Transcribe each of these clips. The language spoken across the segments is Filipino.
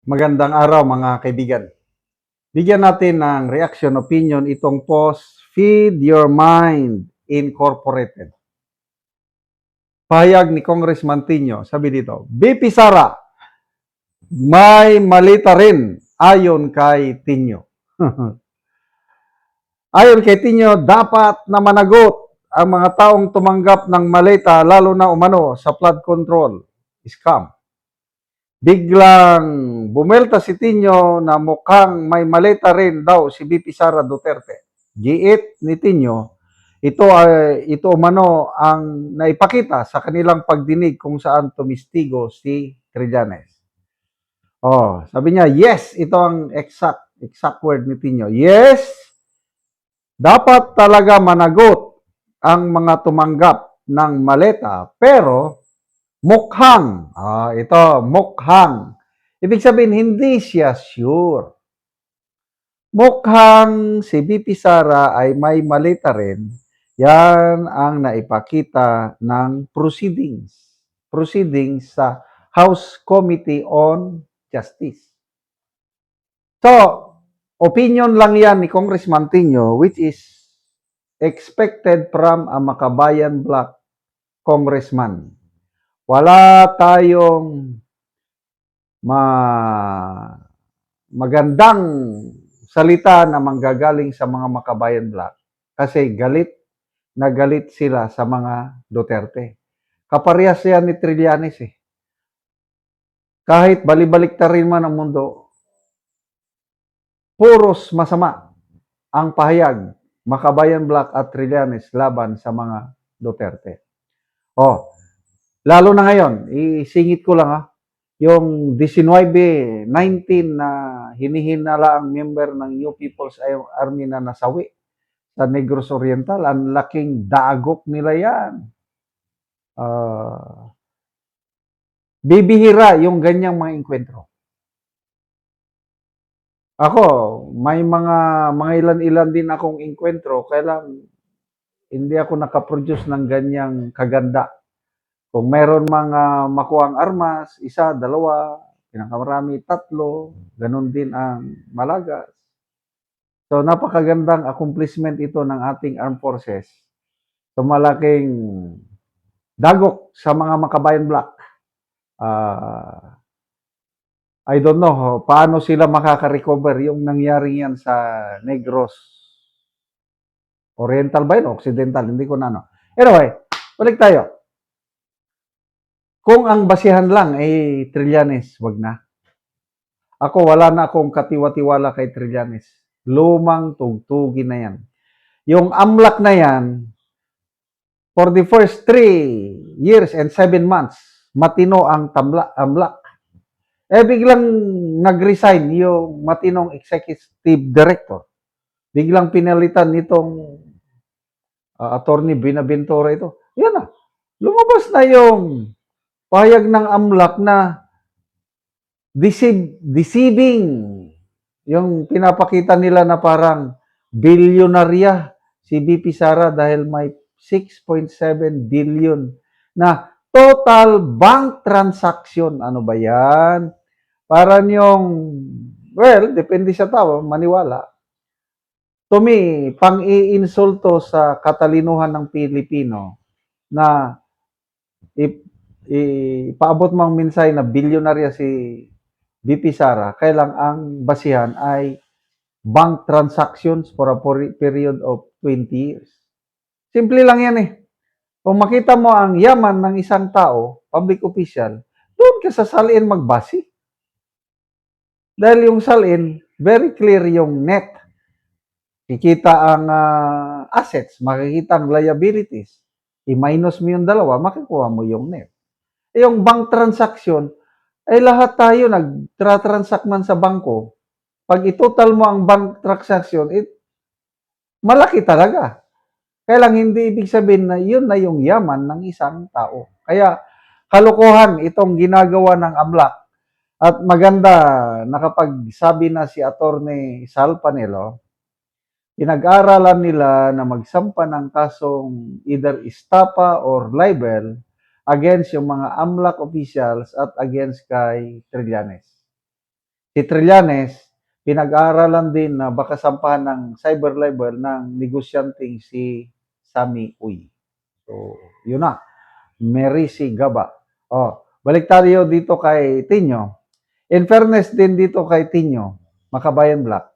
Magandang araw mga kaibigan. Bigyan natin ng reaction opinion itong post, Feed Your Mind Incorporated. Pahayag ni Congressman Tinio, sabi dito, BP Sara, may malita rin ayon kay Tinio. Ayon kay Tinio, dapat na managot ang mga taong tumanggap ng malita lalo na umano sa flood control scam. Biglang bumelta si Tinio na mukhang may maleta rin daw si BP Sara Duterte. Giit ni Tinio, ito umano ang naipakita sa kanilang pagdinig kung saan tumistigo si Trillanes. Oh, sabi niya, yes, ito ang exact word ni Tinio. Yes, dapat talaga managot ang mga tumanggap ng maleta, pero mukhang, ito, mukhang. Ibig sabihin, hindi siya sure. Mukhang si BP Sara ay may malita rin. Yan ang naipakita ng proceedings sa House Committee on Justice. So, opinion lang yan ni Congressman Tinio, which is expected from a Makabayan Black congressman. Wala tayong magandang salita na manggagaling sa mga Makabayan Black kasi galit na galit sila sa mga Duterte. Kaparehas yan ni Trillanes eh. Kahit balibalik ta rin man ang mundo, puros masama ang pahayag Makabayan Black at Trillanes laban sa mga Duterte. Oh, lalo na ngayon, isingit ko lang yung 19, 19 na hinihinala ang member ng New People's Army na nasawi sa Negros Oriental, ang laking dagok nila yan. Bibihira yung ganyang mga enkwentro. Ako, may mga ilan-ilan din akong enkwentro, kaya lang hindi ako nakaproduce ng ganyang kaganda. Kung meron mga makuhang armas, isa, dalawa, pinakamarami, tatlo, ganun din ang Malagas. So, napakagandang accomplishment ito ng ating armed forces. So, malaking dagok sa mga Makabayan Black. I don't know paano sila makaka-recover yung nangyari yan sa Negros Oriental ba yun? Occidental, hindi ko na ano. Anyway, balik tayo. Kung ang basihan lang ay Trillanes, wag na. Ako, wala na akong katiwa-tiwala kay Trillanes. Lumang tugtugin na yan. Yung AMLAC na yan, for the first 3 years and 7 months, matino ang AMLAC. Biglang nag-resign yung matinong executive director. Biglang pinalitan nitong attorney Binaventura ito. Yan na. Lumabas na yung pahayag ng AMLAC na deceiving. Yung pinapakita nila na parang bilyonarya si BP Sara dahil may 6.7 billion na total bank transaction. Ano ba yan? Parang yung, well, depende sa tao, maniwala. To me, pang-iinsulto sa katalinuhan ng Pilipino na ipaabot mo ang mensahe na bilyonarya si BP Sara, kailang ang basihan ay bank transactions for a period of 20 years. Simple lang yan eh. Kung makita mo ang yaman ng isang tao, public official, doon ka sa salin magbasi. Dahil yung salin, very clear yung net. Kikita ang assets, makikita ang liabilities. I-minus mo yung dalawa, makikuha mo yung net. Yung bank transaction, ay lahat tayo nag-transact man sa bangko. Pag itotal mo ang bank transaction, malaki talaga. Kaya lang hindi ibig sabihin na yun na yung yaman ng isang tao. Kaya kalokohan itong ginagawa ng AMLAC. At maganda, nakapagsabi na si Attorney Sal Panelo, pinag-aralan nila na magsampa ng kasong either estapa or libel against yung mga AMLAC officials at against kay Trillanes. si Trillanes, pinag-aaralan din na baka sampahan ng cyber libel ng negosyanteng si Sami Uy. So, yun na. Merisi Gaba. Oh, balik tayo dito kay Tinyo. In fairness din dito kay Tinyo, Makabayan Black.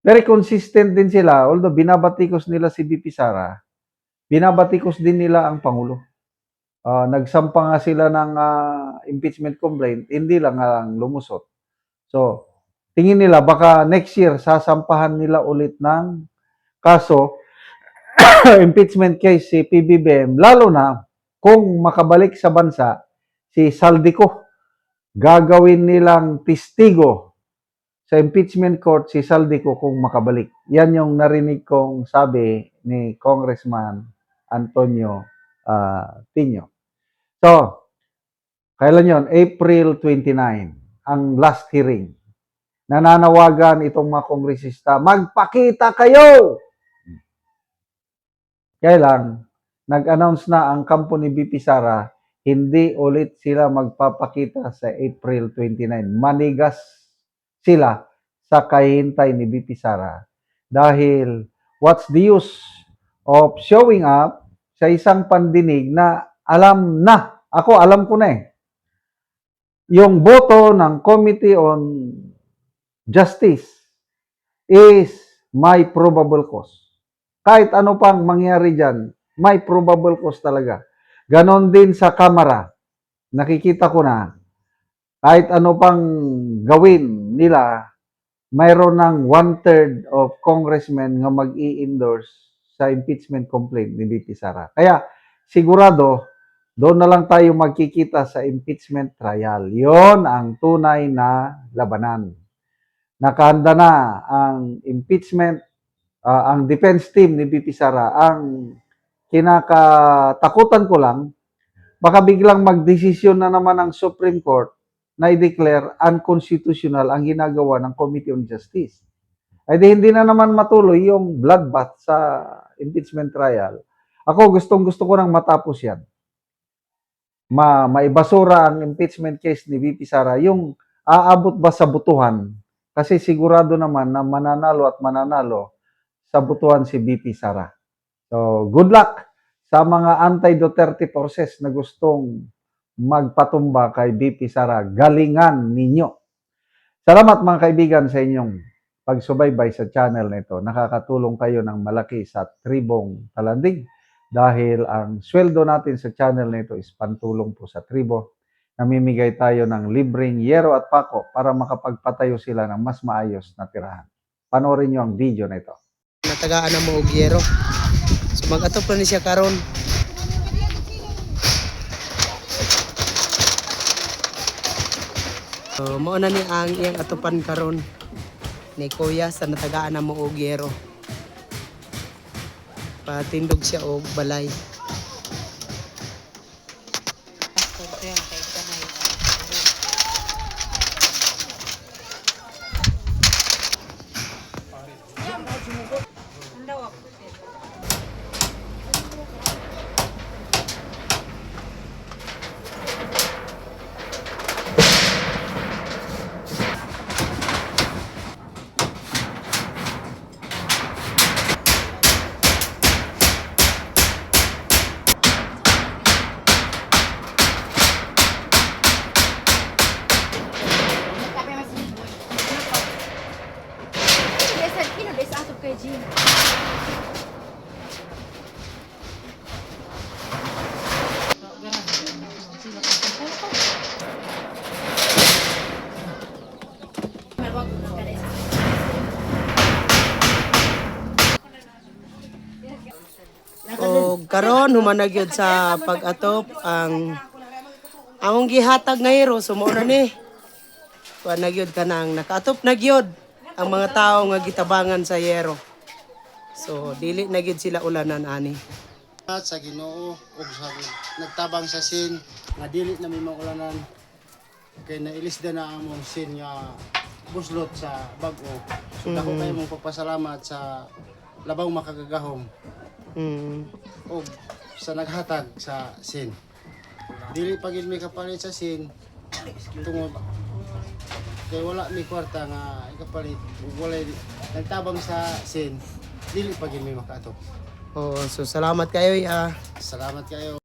Very consistent din sila, although binabatikos nila si BP Sara, binabatikos din nila ang Pangulo. Nagsampa nga sila ng impeachment complaint, hindi lang ang lumusot. So, tingin nila baka next year sasampahan nila ulit ng kaso impeachment case si PBBM, lalo na kung makabalik sa bansa si Saldico. Gagawin nilang testigo sa impeachment court si Saldico kung makabalik. Yan yung narinig kong sabi ni Congressman Antonio Tinio. So, kailan yon? April 29, ang last hearing. Nananawagan itong mga kongresista, magpakita kayo! Kaya lang, nag-announce na ang kampo ni BP Sara, hindi ulit sila magpapakita sa April 29. Manigas sila sa kahintay ni BP Sara. Dahil, what's the use of showing up sa isang pandinig na alam na, ako alam ko na yung boto ng Committee on Justice is my probable cause. Kahit ano pang mangyari dyan, may probable cause talaga. Ganon din sa Kamara. Nakikita ko na, kahit ano pang gawin nila, mayroon ng 1/3 of congressmen nga mag-i-endorse sa impeachment complaint ni BP Sara. Kaya, sigurado, doon na lang tayo magkikita sa impeachment trial. Yon ang tunay na labanan. Nakahanda na ang impeachment, ang defense team ni BP Sara. Ang kinakatakutan ko lang, baka biglang magdesisyon na naman ang Supreme Court na i-declare unconstitutional ang ginagawa ng Committee on Justice. Ay di hindi na naman matuloy yung bloodbath sa impeachment trial. Ako gustong-gusto ko nang matapos yan. Maibasura ang impeachment case ni VP Sara, yung aabot ba sa butuhan? Kasi sigurado naman na mananalo at mananalo sa butuhan si VP Sara. So, good luck sa mga anti-Duterte forces na gustong magpatumba kay VP Sara. Galingan ninyo. Salamat mga kaibigan sa inyong pagsubaybay sa channel nito. Nakakatulong kayo ng malaki sa tribong Talandig. Dahil ang sweldo natin sa channel nito is pantulong po sa tribo. Namimigay tayo ng libreng yero at pako para makapagpatayo sila ng mas maayos na tirahan. Panoorin nyo ang video na ito. Natagaan na mo og yero. So mag-atop na ni siya karon. So mao na ni ang iyang atupan karon ni Kuya sa natagaan na mo og yero. Patindog siya og balay. O karon humanag yun sa pag-atop ang among gihatag nga hero sumo na ni. Kuan na gyud kanang nakaatop na gyud ang mga tawo nga gitabangan sa yero. So dili na gyud sila ulanan ani. At sa Ginoo ug sa nagtabang sa sin nga dili na may maulanan kay nailisda na among sin nga buslot sa bag-o. So dako kayo mong pagpasalamat sa labaw makagagahom ug sa naghatag sa sin. Dili pa gid may kapalit sa sin tungod kay wala mi kwarta nga ikapalit ug walay nagtabang sa sin dili pa gyud mi makaatop. Oh, so salamat kayo. Salamat kayo.